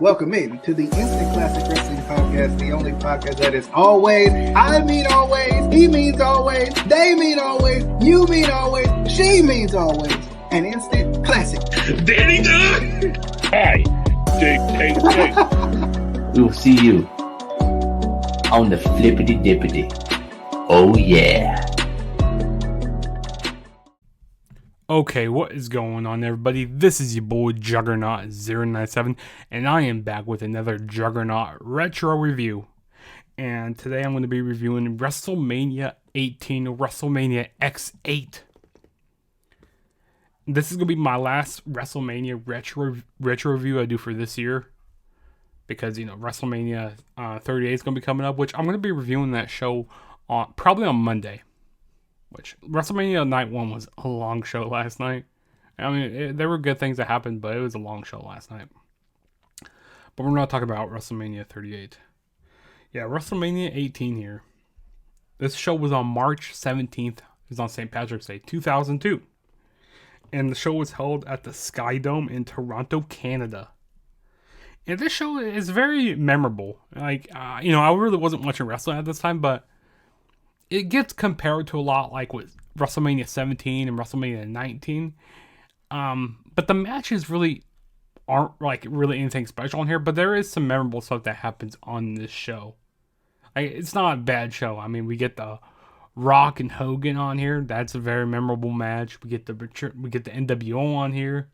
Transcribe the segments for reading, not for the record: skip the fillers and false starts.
Welcome in to the Instant Classic Wrestling Podcast, the only podcast that is always, I mean always, he means always, they mean always, you mean always, she means always, an instant classic. Danny Dunn! Hi, Jake. We'll see you on the flippity dippity. Oh yeah. Okay, what is going on, everybody? This is your boy Juggernaut097, and I am back with another Juggernaut Retro Review. And today I'm going to be reviewing WrestleMania 18, WrestleMania X8. This is going to be my last WrestleMania retro review I do for this year. Because, you know, WrestleMania 38 is going to be coming up, which I'm going to be reviewing that show probably on Monday. Which, WrestleMania Night 1 was a long show last night. I mean, there were good things that happened, but it was a long show last night. But we're not talking about WrestleMania 38. Yeah, WrestleMania 18 here. This show was on March 17th. It was on St. Patrick's Day, 2002. And the show was held at the SkyDome in Toronto, Canada. And this show is very memorable. Like, you know, I really wasn't watching wrestling at this time, but it gets compared to a lot like with WrestleMania 17 and WrestleMania 19. But the matches really aren't like really anything special in here, but there is some memorable stuff that happens on this show. It's not a bad show. I mean, we get the Rock and Hogan on here. That's a very memorable match. We get the NWO on here.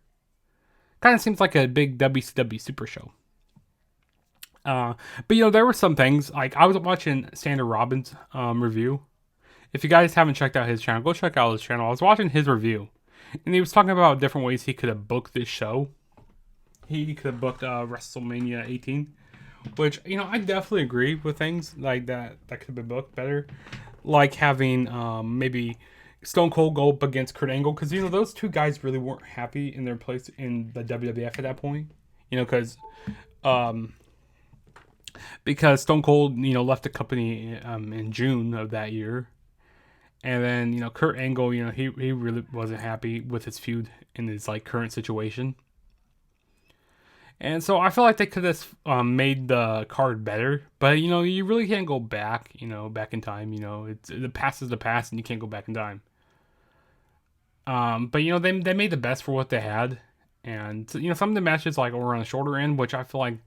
Kind of seems like a big WCW Super Show. But, you know, there were some things, like, I was watching Sander Robbins' review. If you guys haven't checked out his channel, go check out his channel. I was watching his review, and he was talking about different ways he could have booked this show. He could have booked WrestleMania 18, which, you know, I definitely agree with things like that could have been booked better. Like having maybe Stone Cold go up against Kurt Angle, because, you know, those two guys really weren't happy in their place in the WWF at that point. You know, because Stone Cold, you know, left the company in June of that year. And then, you know, Kurt Angle, you know, he really wasn't happy with his feud in his, like, current situation. And so I feel like they could have made the card better. But, you know, you really can't go back, you know, back in time. You know, the past is the past and you can't go back in time. But, you know, they made the best for what they had. And, you know, some of the matches, like, were on the shorter end, which I feel like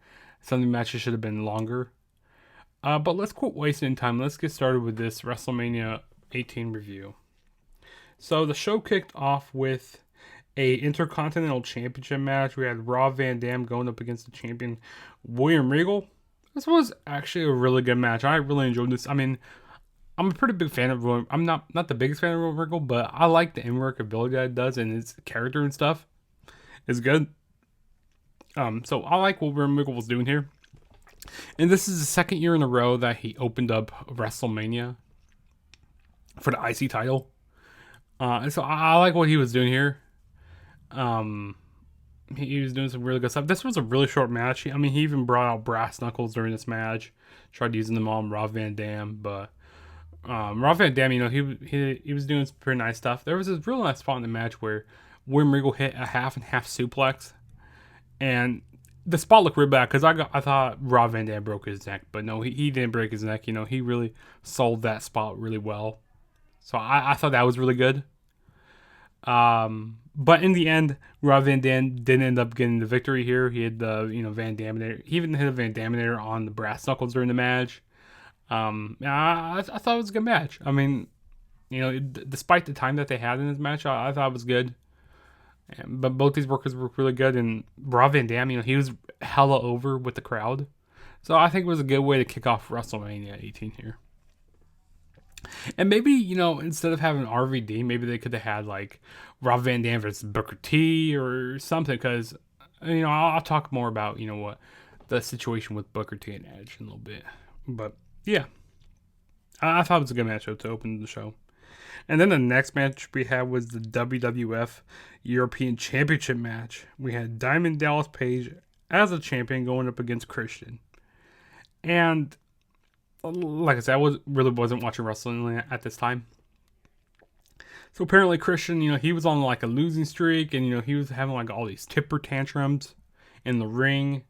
some of the matches should have been longer. But let's quit wasting time. Let's get started with this WrestleMania 18 review. So the show kicked off with a Intercontinental Championship match. We had Rob Van Dam going up against the champion William Regal. This was actually a really good match. I really enjoyed this. I mean, I'm a pretty big fan of William. I'm not the biggest fan of William Regal, but I like the in-work ability that it does, and his character and stuff is good. So I like what William Regal was doing here. And this is the second year in a row that he opened up WrestleMania for the IC title. And so I like what he was doing here. He was doing some really good stuff. This was a really short match. I mean, he even brought out brass knuckles during this match. Tried using them on Rob Van Dam, but Rob Van Dam, you know, he was doing some pretty nice stuff. There was this real nice spot in the match where William Regal hit a half and half suplex. And the spot looked real bad because I thought Rob Van Dam broke his neck, but no, he didn't break his neck. You know, he really sold that spot really well. So I thought that was really good. But in the end, Rob Van Dam didn't end up getting the victory here. He had the, you know, Van Daminator. He even hit a Van Daminator on the brass knuckles during the match. I thought it was a good match. I mean, you know, despite the time that they had in this match, I thought it was good. But both these workers were really good, and Rob Van Dam, you know, he was hella over with the crowd. So I think it was a good way to kick off WrestleMania 18 here. And maybe, you know, instead of having RVD, maybe they could have had, like, Rob Van Dam versus Booker T or something, because, you know, I'll talk more about, you know, what the situation with Booker T and Edge in a little bit. But, yeah. I thought it was a good matchup to open the show. And then the next match we had was the WWF European Championship match. We had Diamond Dallas Page as a champion going up against Christian. And like I said, I really wasn't watching wrestling at this time. So apparently Christian, you know, he was on like a losing streak, and, you know, he was having like all these temper tantrums in the ring.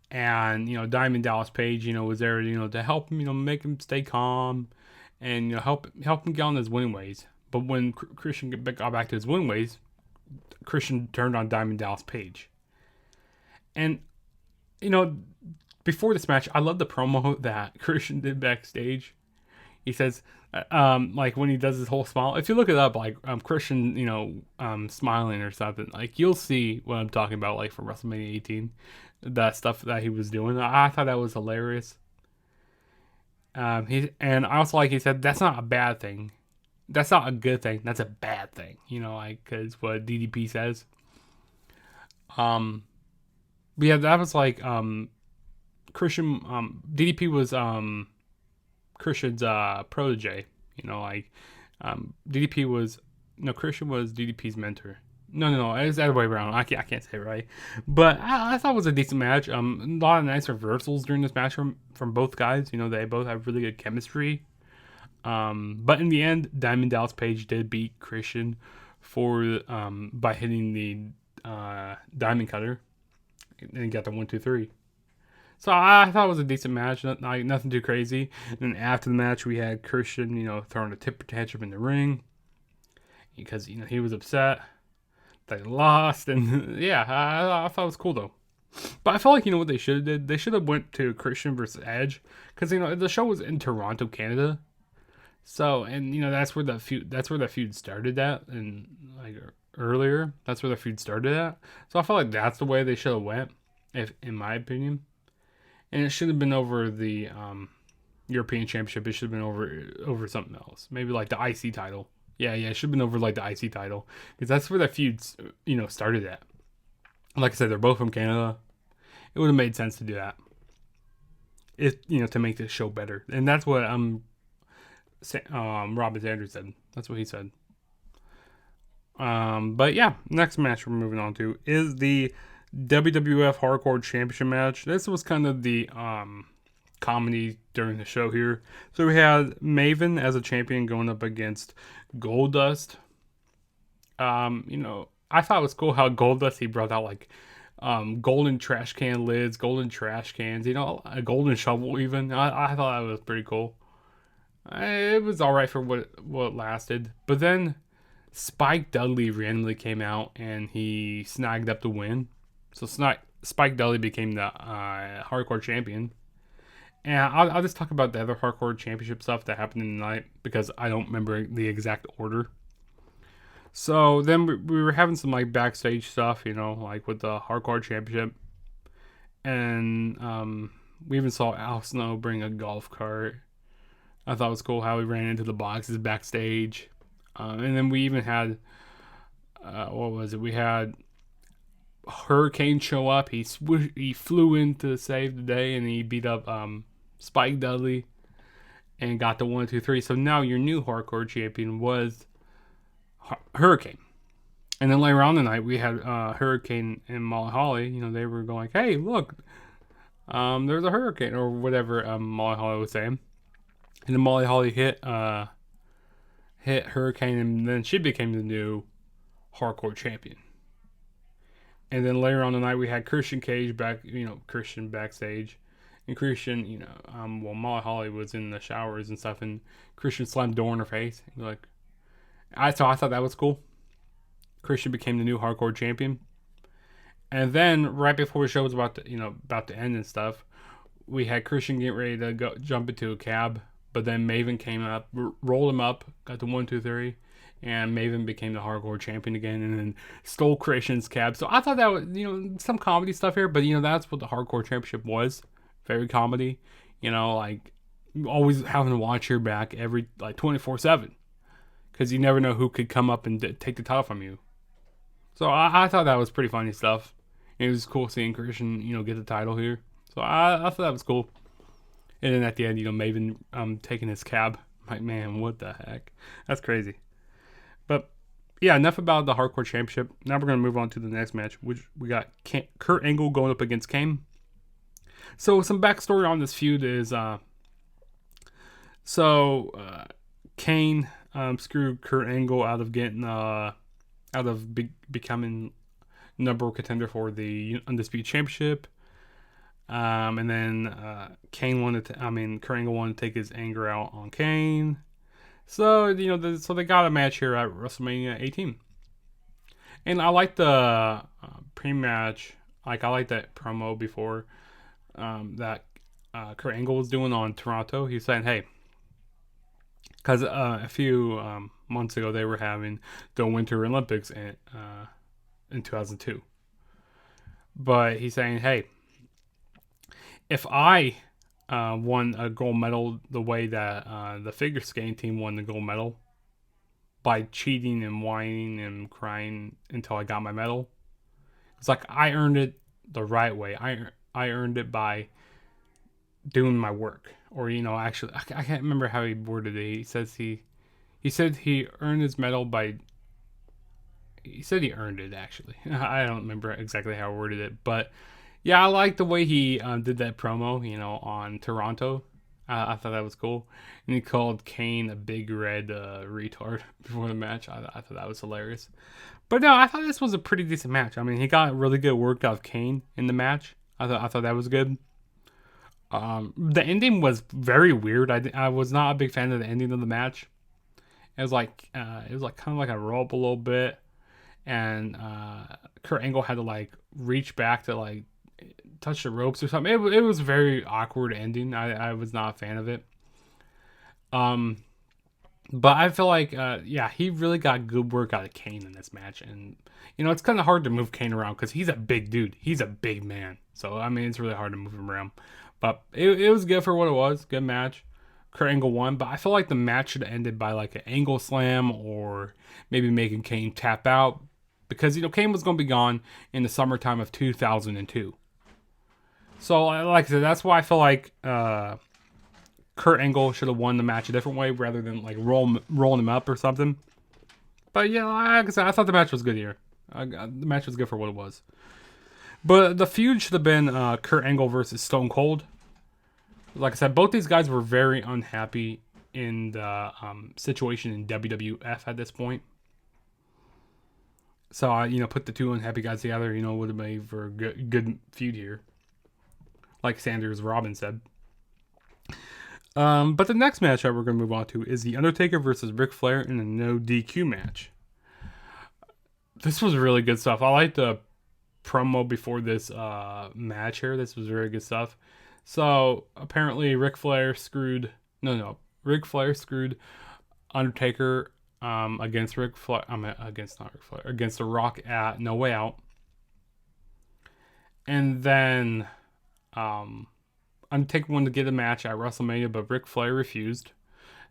And, Diamond Dallas Page, was there, to help him, make him stay calm and, help him get on his winning ways. But when Christian got back to his winning ways, Christian turned on Diamond Dallas Page. And, before this match, I love the promo that Christian did backstage. He says, like when he does his whole smile, if you look it up, like Christian, smiling or something, like you'll see what I'm talking about, like for WrestleMania 18, that stuff that he was doing. I thought that was hilarious. And I also like he said, that's not a bad thing. That's not a good thing. That's a bad thing. Because what DDP says. But yeah, that was like Christian. DDP was Christian's protege. DDP was Christian was DDP's mentor. No, it's the other way around. I can't say it right, but I thought it was a decent match. A lot of nice reversals during this match from both guys. They both have really good chemistry. But in the end, Diamond Dallas Page did beat Christian by hitting the Diamond Cutter, and he got the 1-2-3. So I thought it was a decent match, nothing too crazy. And then after the match, we had Christian, throwing a temper tantrum in the ring because he was upset that he lost, and yeah, I thought it was cool though. But I felt like what they should have did. They should have went to Christian versus Edge because the show was in Toronto, Canada. So and that's where the feud started at, and like earlier, that's where the feud started at. So I felt like that's the way they should have went, in my opinion. And it should have been over the European Championship. It should have been over something else. Maybe like the IC title. Yeah, it should have been over like the IC title. Because that's where the feud, started at. Like I said, they're both from Canada. It would have made sense to do that. To make this show better. And that's what Robin Sanders said. That's what he said. But yeah, next match we're moving on to is the WWF Hardcore Championship match. This was kind of the comedy during the show here. So we had Maven as a champion going up against Goldust. I thought it was cool how Goldust, he brought out like golden trash can lids, golden trash cans, a golden shovel even. I thought that was pretty cool. It was alright for what lasted. But then Spike Dudley randomly came out and he snagged up the win. So Spike Dudley became the Hardcore Champion. And I'll just talk about the other Hardcore Championship stuff that happened in the night because I don't remember the exact order. So then we were having some like backstage stuff, like with the Hardcore Championship. And we even saw Al Snow bring a golf cart. I thought it was cool how he ran into the boxes backstage. And then we even had, what was it? We had Hurricane show up. He flew in to save the day, and he beat up Spike Dudley and got the 1-2-3. So now your new Hardcore Champion was Hurricane. And then later on the night, we had Hurricane and Molly Holly. They were going, hey, look, there's a hurricane, or whatever Molly Holly was saying. And then Molly Holly hit Hurricane, and then she became the new Hardcore Champion. And then later on the night, we had Christian Cage Christian backstage. And Christian, while Molly Holly was in the showers and stuff, and Christian slammed the door in her face. I thought that was cool. Christian became the new Hardcore Champion. And then, right before the show was about to end and stuff, we had Christian get ready to jump into a cab. But then Maven came up, rolled him up, got the 1-2-3. And Maven became the Hardcore Champion again, and then stole Christian's cab. So I thought that was, some comedy stuff here, but that's what the Hardcore Championship was. Very comedy. Like always having to watch your back every 24/7, because you never know who could come up and take the title from you. So I thought that was pretty funny stuff. It was cool seeing Christian, get the title here. So I thought that was cool. And then at the end, Maven taking his cab. Like, man, what the heck? That's crazy. But yeah, enough about the Hardcore Championship. Now we're going to move on to the next match, which we got Kurt Angle going up against Kane. So some backstory on this feud is, Kane screwed Kurt Angle out of becoming number one contender for the Undisputed Championship. And then Kurt Angle wanted to take his anger out on Kane. So so they got a match here at WrestleMania 18. And I like the pre-match. Like, I like that promo before that Kurt Angle was doing on Toronto. He's saying, hey, because a few months ago they were having the Winter Olympics in 2002. But he's saying, hey, if I won a gold medal the way that the figure skating team won the gold medal, by cheating and whining and crying until I got my medal, it's like I earned it the right way. I earned it by doing my work. Or, actually, I can't remember how he worded it. He says he said he earned his medal by... He said he earned it, actually. I don't remember exactly how I worded it. But, yeah, I like the way he did that promo, on Toronto. I thought that was cool. And he called Kane a big red retard before the match. I thought that was hilarious. But no, I thought this was a pretty decent match. I mean, he got really good work out of Kane in the match. I thought that was good. The ending was very weird. I was not a big fan of the ending of the match. It was like kind of like a roll up a little bit, and Kurt Angle had to like reach back to like touch the ropes or something. It was a very awkward ending. I was not a fan of it. But I feel like he really got good work out of Kane in this match, and it's kind of hard to move Kane around because he's a big dude. He's a big man, so I mean it's really hard to move him around. But it was good for what it was. Good match. Kurt Angle won, but I feel like the match should have ended by like an angle slam or maybe making Kane tap out, because Kane was going to be gone in the summertime of 2002. So like I said, that's why I feel like Kurt Angle should have won the match a different way rather than like rolling him up or something. But yeah, like I said, I thought the match was good here. The match was good for what it was. But the feud should have been Kurt Angle versus Stone Cold. Like I said, both these guys were very unhappy in the situation in WWF at this point. So I, put the two unhappy guys together, would have made for a good feud here. Like Sanders Robin said. But the next match that we're going to move on to is The Undertaker versus Ric Flair in a no DQ match. This was really good stuff. I like the promo before this match here. This was very good stuff. So apparently Ric Flair screwed Undertaker against The Rock at No Way Out. And then Undertaker wanted to get a match at WrestleMania, but Ric Flair refused.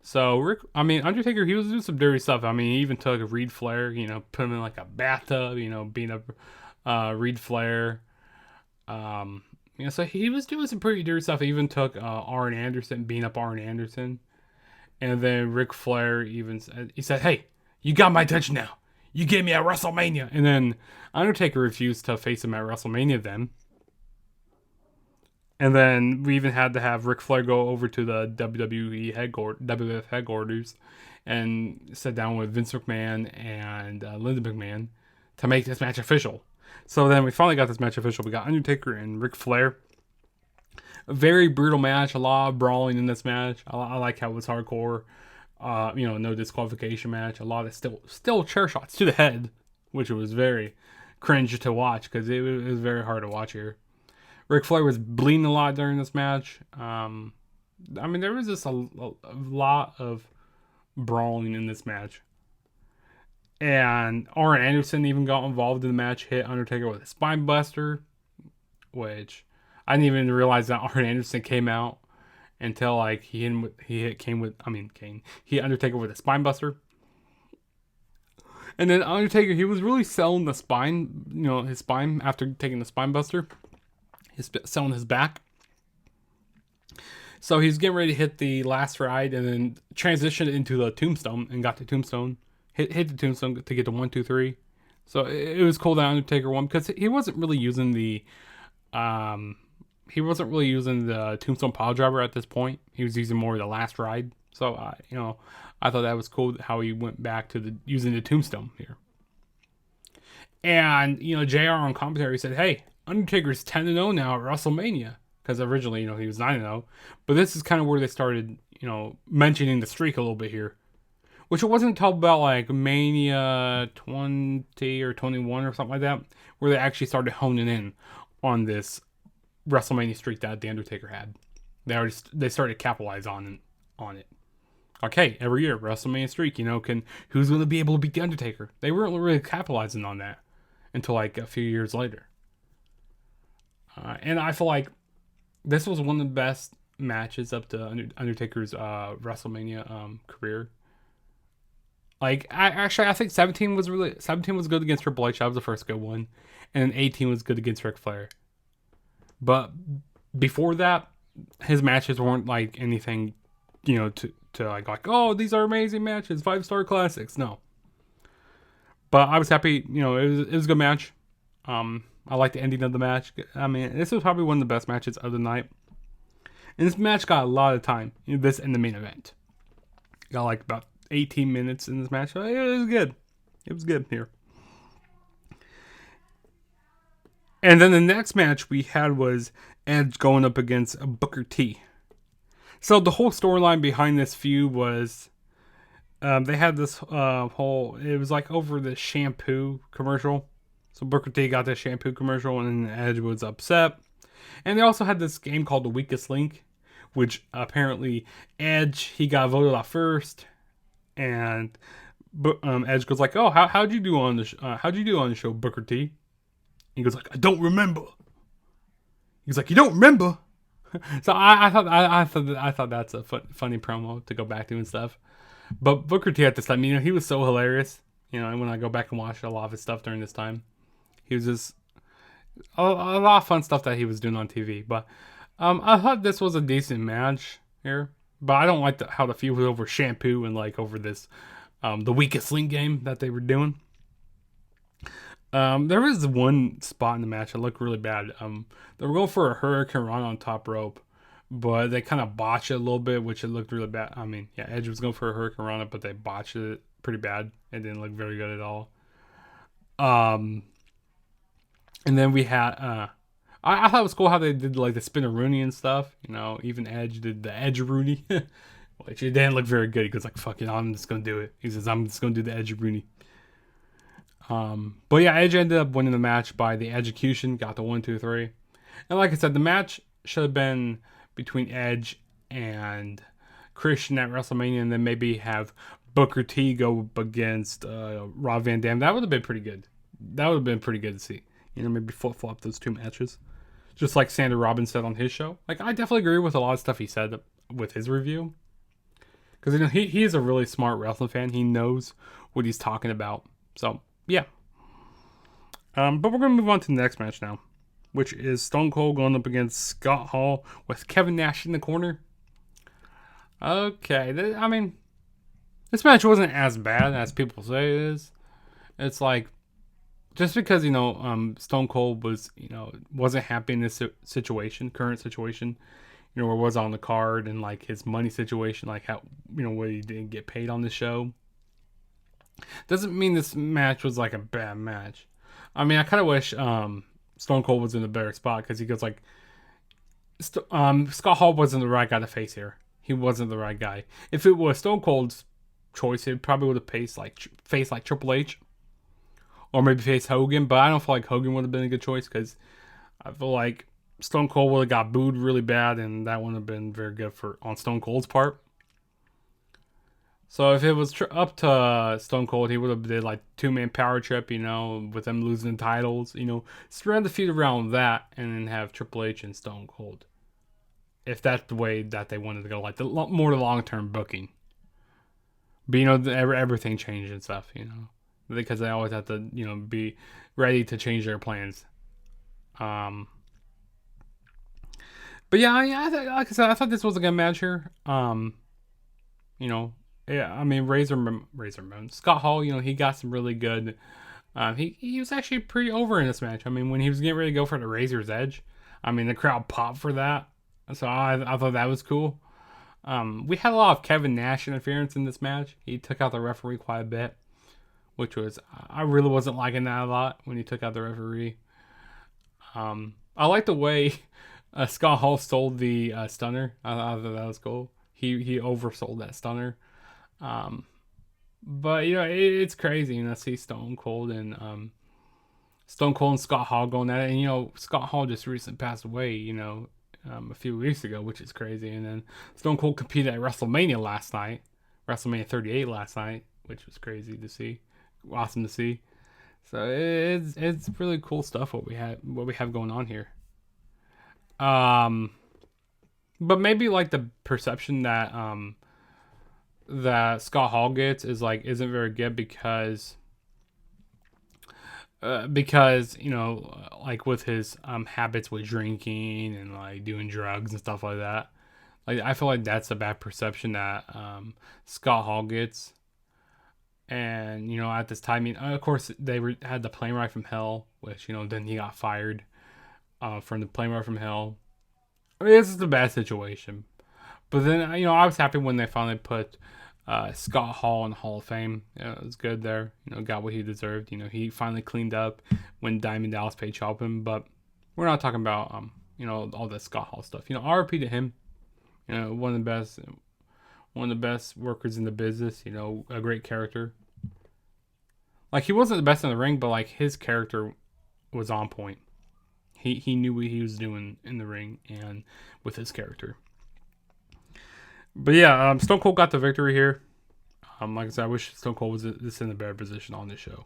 So Undertaker, he was doing some dirty stuff. I mean, he even took Reed Flair, put him in like a bathtub, beating up Reed Flair. So he was doing some pretty dirty stuff. He even took Arn Anderson, beating up Arn Anderson. And then Ric Flair he said, hey, you got my attention now. You get me at WrestleMania. And then Undertaker refused to face him at WrestleMania then. And then we even had to have Ric Flair go over to the WWF headquarters and sit down with Vince McMahon and Linda McMahon to make this match official. So then we finally got this match official. We got Undertaker and Ric Flair. A very brutal match. A lot of brawling in this match. I like how it was hardcore. No disqualification match. A lot of still chair shots to the head, which was very cringe to watch because it was very hard to watch here. Ric Flair was bleeding a lot during this match. There was just a lot of brawling in this match. And Arn Anderson even got involved in the match, hit Undertaker with a spine buster, which I didn't even realize that Arn Anderson came out until like he hit Undertaker with a spine buster. And then Undertaker, he was really selling the spine, his spine after taking the spine buster. He's selling his back. So he's getting ready to hit the last ride and then transitioned into the tombstone and got the tombstone. Hit the tombstone to get to 1, 2, 3. So it was cool that Undertaker won because he wasn't really using the tombstone pile driver at this point. He was using more of the last ride. So I thought that was cool how he went back to using the tombstone here. And JR on commentary said, "Hey, Undertaker's 10-0 now at WrestleMania." because originally, he was 9-0. But this is kind of where they started, mentioning the streak a little bit here. Which it wasn't until about like Mania 20 or 21 or something like that, where they actually started honing in on this WrestleMania streak that The Undertaker had. They started to capitalize on it. Okay, every year, WrestleMania streak, who's going to be able to beat The Undertaker? They weren't really capitalizing on that until like a few years later. And I feel like this was one of the best matches up to Undertaker's WrestleMania career. Like, I think 17 was good against Triple H. That was the first good one. And then 18 was good against Ric Flair. But before that, his matches weren't like anything, to like, oh, these are amazing matches, 5-star classics. No. But I was happy, it was a good match. I liked the ending of the match. I mean, this was probably one of the best matches of the night. And this match got a lot of time. This and the main event. Got like about 18 minutes in this match. It was good. It was good here. And then the next match we had was Edge going up against Booker T. So the whole storyline behind this feud was they had this it was like over the shampoo commercial. So Booker T got this shampoo commercial and then Edge was upset. And they also had this game called The Weakest Link, which apparently Edge, he got voted off first. And Edge goes like, "Oh, how'd you do on the show, Booker T?" He goes like, "I don't remember." He's like, "You don't remember?" So I thought that's a funny promo to go back to and stuff. But Booker T at this time, he was so hilarious. And when I go back and watch a lot of his stuff during this time, he was just a lot of fun stuff that he was doing on TV. But I thought this was a decent match here. But I don't like how the feud was over shampoo and like over this, the Weakest Link game that they were doing. There was one spot in the match that looked really bad. They were going for a Hurricane Run on top rope, but they kind of botched it a little bit, which it looked really bad. I mean, yeah, Edge was going for a Hurricane Run, but they botched it pretty bad. It didn't look very good at all. And then we had, I thought it was cool how they did like the Spinneroonie and stuff. Even Edge did the Edge-Rooney, which it didn't look very good. He goes like, "Fuck it, I'm just gonna do it." He says, "I'm just gonna do the Edge-Rooney." But yeah, Edge ended up winning the match by the execution, got the 1, 2, 3. And like I said, the match should have been between Edge and Christian at WrestleMania, and then maybe have Booker T go up against Rob Van Dam. That would have been pretty good. That would have been pretty good to see. Maybe flip-flop those two matches. Just like Sandra Robbins said on his show. Like, I definitely agree with a lot of stuff he said with his review. Because, he is a really smart wrestling fan. He knows what he's talking about. So, yeah. But we're going to move on to the next match now. Which is Stone Cold going up against Scott Hall with Kevin Nash in the corner. Okay. This match wasn't as bad as people say it is. It's like, just because, Stone Cold was, wasn't happy in this current situation, where it was on the card and like his money situation, like how, what he didn't get paid on the show, doesn't mean this match was like a bad match. I mean, I kind of wish Stone Cold was in a better spot because he goes like, Scott Hall wasn't the right guy to face here. He wasn't the right guy. If it was Stone Cold's choice, it probably would have faced like Triple H. Or maybe face Hogan, but I don't feel like Hogan would have been a good choice because I feel like Stone Cold would have got booed really bad, and that wouldn't have been very good on Stone Cold's part. So if it was up to Stone Cold, he would have did like 2-man power trip, with them losing the titles, spread the feud around that, and then have Triple H and Stone Cold. If that's the way that they wanted to go, like more the long-term booking. But everything changed and stuff, because they always have to, be ready to change their plans. But yeah, like I said, I thought this was a good match here. Yeah, I mean, Razor Ramon, Scott Hall, he got some really good. He was actually pretty over in this match. I mean, when he was getting ready to go for the Razor's Edge, I mean, the crowd popped for that. So I thought that was cool. We had a lot of Kevin Nash interference in this match. He took out the referee quite a bit. Which was, I really wasn't liking that a lot when he took out the referee. I like the way Scott Hall stole the stunner. I thought that was cool. He oversold that stunner. But it's crazy, see Stone Cold and Scott Hall going at it, and Scott Hall just recently passed away, a few weeks ago, which is crazy. And then Stone Cold competed at WrestleMania last night, WrestleMania 38 last night, which was crazy to see, awesome to see. So it's really cool stuff what we have going on here. But maybe like the perception that that Scott Hall gets isn't very good because with his habits with drinking and like doing drugs and stuff like that. Like I feel like that's a bad perception that Scott Hall gets. And at this time, of course they had the plane ride from hell, which then he got fired from the plane ride from hell. I mean, this is a bad situation. But then I was happy when they finally put Scott Hall in the Hall of Fame. It was good there. Got what he deserved. He finally cleaned up when Diamond Dallas Page helped him. But we're not talking about all that Scott Hall stuff. RP to him. One of the best workers in the business. A great character. Like he wasn't the best in the ring, but like his character was on point. He knew what he was doing in the ring and with his character. But yeah, Stone Cold got the victory here. Like I said, I wish Stone Cold was just in a better position on this show.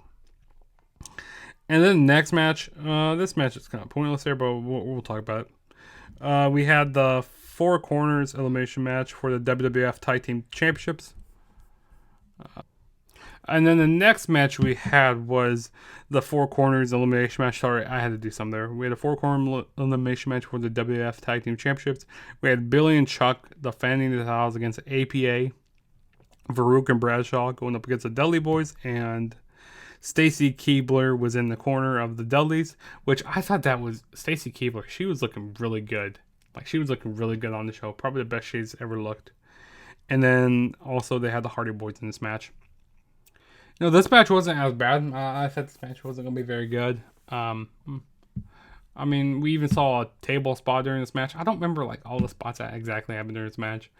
And then the next match, this match is kind of pointless here, but we'll talk about it. We had the Four Corners elimination match for the WWF Tag Team Championships. And then the next match we had was the Four Corners elimination match. Sorry, I had to do something there. We had a Four Corner elimination match for the WWF Tag Team Championships. We had Billy and Chuck defending the titles against APA, Farouk and Bradshaw going up against the Dudley Boys, and Stacy Keibler was in the corner of the Dudleys, which I thought that was Stacy Keibler. She was looking really good. Like, she was looking really good on the show. Probably the best she's ever looked. And then also they had the Hardy Boys in this match. This match wasn't as bad. I thought this match wasn't going to be very good. I mean, we even saw a table spot during this match. I don't remember like all the spots that exactly happened during this match.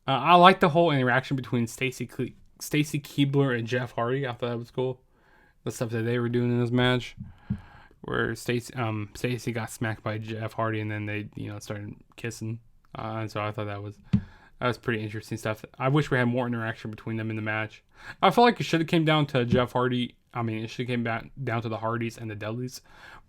I liked the whole interaction between Stacy Keibler and Jeff Hardy. I thought that was cool. The stuff that they were doing in this match, where Stacy got smacked by Jeff Hardy, and then they started kissing. And so I thought that was pretty interesting stuff. I wish we had more interaction between them in the match. I felt like it should have came down to Jeff Hardy. I mean, it should have came back down to the Hardys and the Dudleys.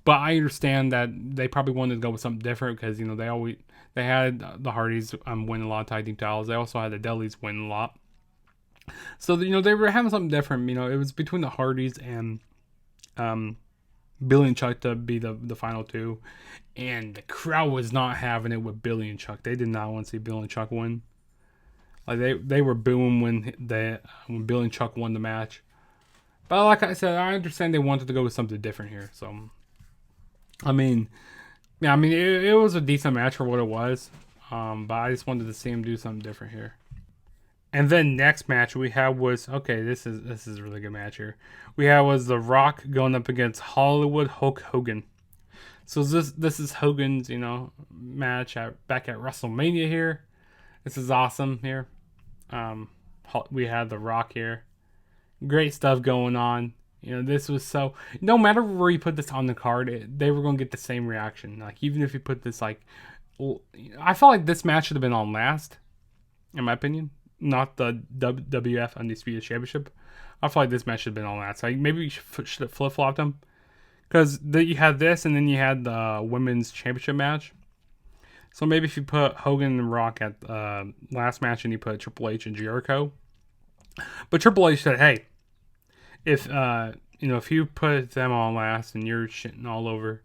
But I understand that they probably wanted to go with something different because they had the Hardys win a lot of tag team titles. They also had the Dudleys win a lot. So they were having something different. It was between the Hardys and Billy and Chuck to be the final two, and the crowd was not having it with Billy and Chuck. They did not want to see Billy and Chuck win. Like they were booing when Billy and Chuck won the match. But like I said, I understand they wanted to go with something different here. So, it was a decent match for what it was. But I just wanted to see him do something different here. And then next match we had was, okay, this is a really good match here. We had was The Rock going up against Hollywood Hulk Hogan. So this is Hogan's, match back at WrestleMania here. This is awesome here. We had The Rock here. Great stuff going on. This was so, no matter where you put this on the card, they were going to get the same reaction. Like, even if you put this, I felt like this match should have been on last, in my opinion. Not the WWF Undisputed Championship. I feel like this match should have been on last. Like, maybe you should have flip-flopped them. Because you had this, and then you had the Women's Championship match. So maybe if you put Hogan and Rock at last match, and you put Triple H and Jericho. But Triple H said, hey, if you put them on last and you're shitting all over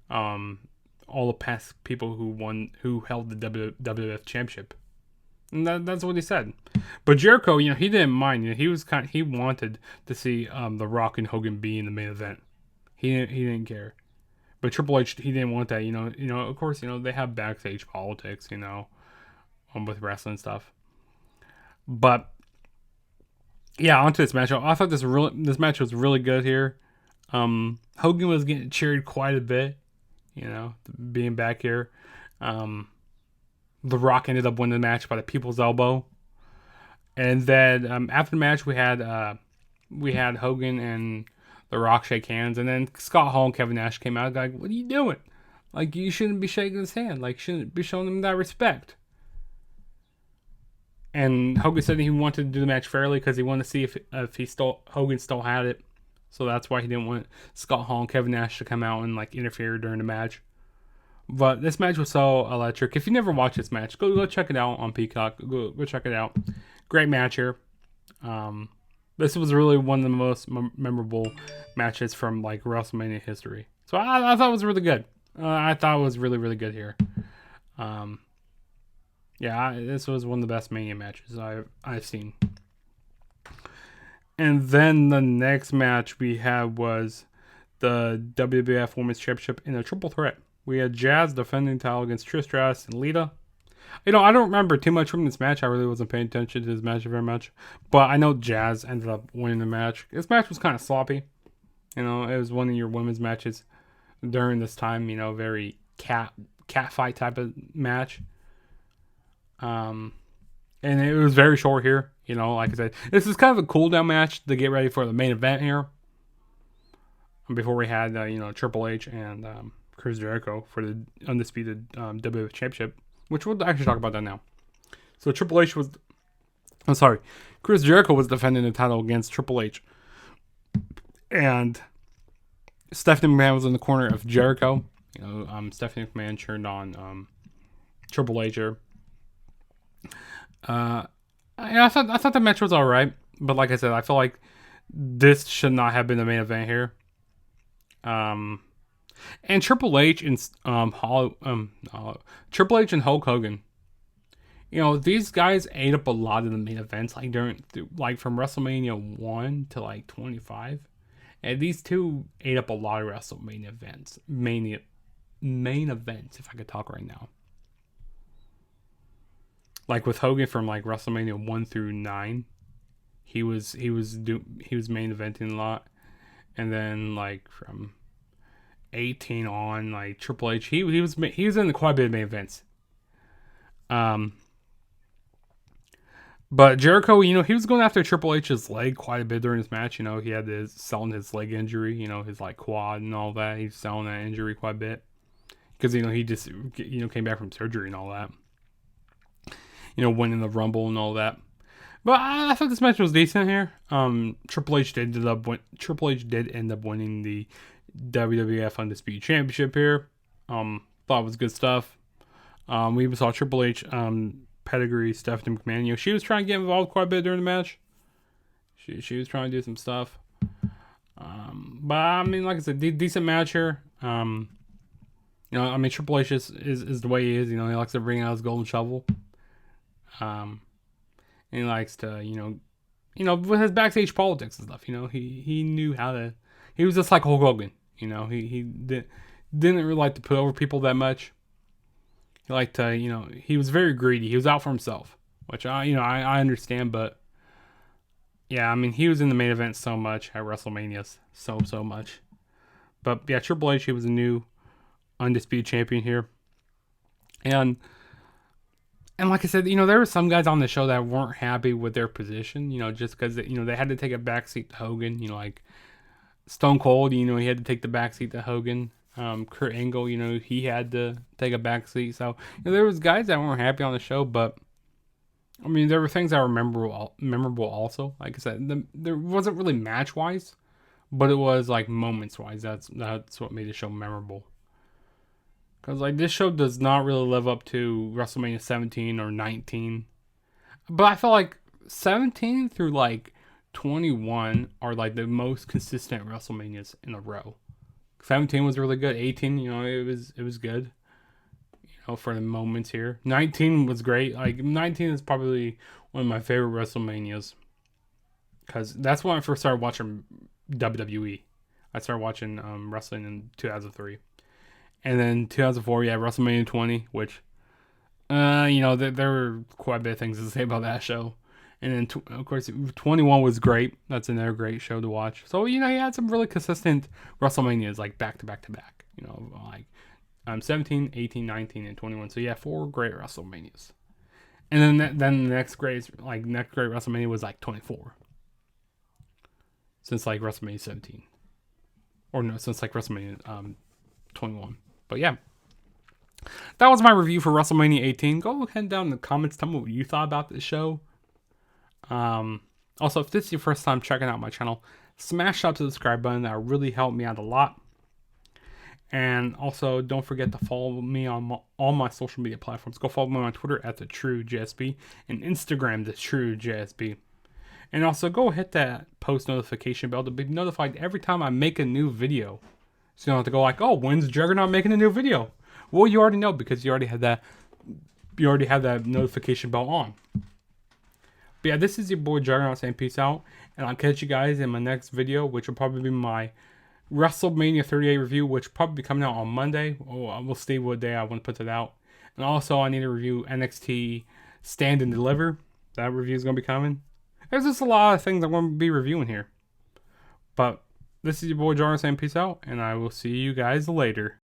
all the past people who held the WWF Championship. And that's what he said. But Jericho, he didn't mind. He wanted to see The Rock and Hogan be in the main event. He didn't care. But Triple H, he didn't want that. Of course, they have backstage politics, with wrestling stuff. But yeah, onto this match. I thought this match was really good here. Hogan was getting cheered quite a bit, being back here. The Rock ended up winning the match by the people's elbow. And then after the match, we had Hogan and The Rock shake hands, and then Scott Hall and Kevin Nash came out like, "What are you doing? Like, you shouldn't be shaking his hand. Like, shouldn't be showing him that respect." And Hogan said he wanted to do the match fairly because he wanted to see if Hogan still had it. So that's why he didn't want Scott Hall and Kevin Nash to come out and like interfere during the match. But this match was so electric. If you never watched this match, go check it out on Peacock. Go check it out. Great match here. This was really one of the most memorable matches from like WrestleMania history. So I thought it was really good. I thought it was really, really good here. This was one of the best Mania matches I've seen. And then the next match we had was the WWF Women's Championship in a triple threat. We had Jazz defending the title against Trish Stratus and Lita. I don't remember too much from this match. I really wasn't paying attention to this match very much. But I know Jazz ended up winning the match. This match was kind of sloppy. It was one of your women's matches during this time. Very cat fight type of match. And it was very short here. Like I said, this is kind of a cool down match to get ready for the main event here. Before we had, Triple H and Chris Jericho for the undisputed WWF Championship, which we'll actually talk about that now. So Chris Jericho was defending the title against Triple H. And Stephanie McMahon was in the corner of Jericho. Stephanie McMahon turned on Triple H here. I thought the match was alright, but like I said, I feel like this should not have been the main event here. And Triple H and Triple H and Hulk Hogan. These guys ate up a lot of the main events, like from WrestleMania 1 to like 25. And these two ate up a lot of WrestleMania events, main events, if I could talk right now. Like with Hogan from like WrestleMania 1 through 9, he was main eventing a lot, and then like from 18 on, like Triple H, he was in quite a bit of main events. But Jericho, he was going after Triple H's leg quite a bit during this match. He had selling his leg injury, his like quad and all that. He's selling that injury quite a bit because he just came back from surgery and all that. Winning the Rumble and all that. But I thought this match was decent here. Triple H did end up winning the WWF Undisputed Championship here. Thought it was good stuff. We even saw Triple H pedigree Stephanie McMahon. She was trying to get involved quite a bit during the match. She was trying to do some stuff. But I mean, like I said, decent match here. Triple H is the way he is. He likes to bring out his golden shovel. And he likes to, with his backstage politics and stuff, he knew how to. He was just like Hulk Hogan, he didn't really like to put over people that much. He liked to, he was very greedy. He was out for himself, which I understand, but yeah, he was in the main event so much at WrestleMania, so much. But yeah, Triple H, he was a new undisputed champion here, and like I said, there were some guys on the show that weren't happy with their position, just because, they had to take a backseat to Hogan, like Stone Cold, he had to take the backseat to Hogan. Kurt Angle, he had to take a backseat. So, there was guys that weren't happy on the show, but, there were things that were memorable also. Like I said, there wasn't really match-wise, but it was, like, moments-wise. That's what made the show memorable. Because, like, this show does not really live up to WrestleMania 17 or 19. But I feel like 17 through, like, 21 are, like, the most consistent WrestleManias in a row. 17 was really good. 18, it was good. For the moments here. 19 was great. Like, 19 is probably one of my favorite WrestleManias. Because that's when I first started watching WWE. I started watching wrestling in 2003. And then 2004, WrestleMania 20, which, there were quite a bit of things to say about that show. And then, of course, 21 was great. That's another great show to watch. So, he had some really consistent WrestleManias, like, back to back to back. Like, 17, 18, 19, and 21. So yeah, 4 great WrestleManias. And then the next great WrestleMania was like 24. Since like WrestleMania 17. Or no, since like WrestleMania 21. But yeah. That was my review for WrestleMania 18. Go ahead down in the comments. Tell me what you thought about this show. Also, if this is your first time checking out my channel, smash that subscribe button. That really helped me out a lot. And also, don't forget to follow me on all my social media platforms. Go follow me on Twitter at TheTrueJSB and Instagram TheTrueJSB. And also, go hit that post notification bell to be notified every time I make a new video. So you don't have to go like, oh, when's Juggernaut making a new video? Well, you already know because you already have that notification bell on. But yeah, this is your boy Juggernaut saying peace out. And I'll catch you guys in my next video, which will probably be my WrestleMania 38 review, which will probably be coming out on Monday. Oh, we'll see what day I want to put it out. And also, I need to review NXT Stand and Deliver. That review is going to be coming. There's just a lot of things I'm going to be reviewing here. But this is your boy Juggernaut saying peace out, and I will see you guys later.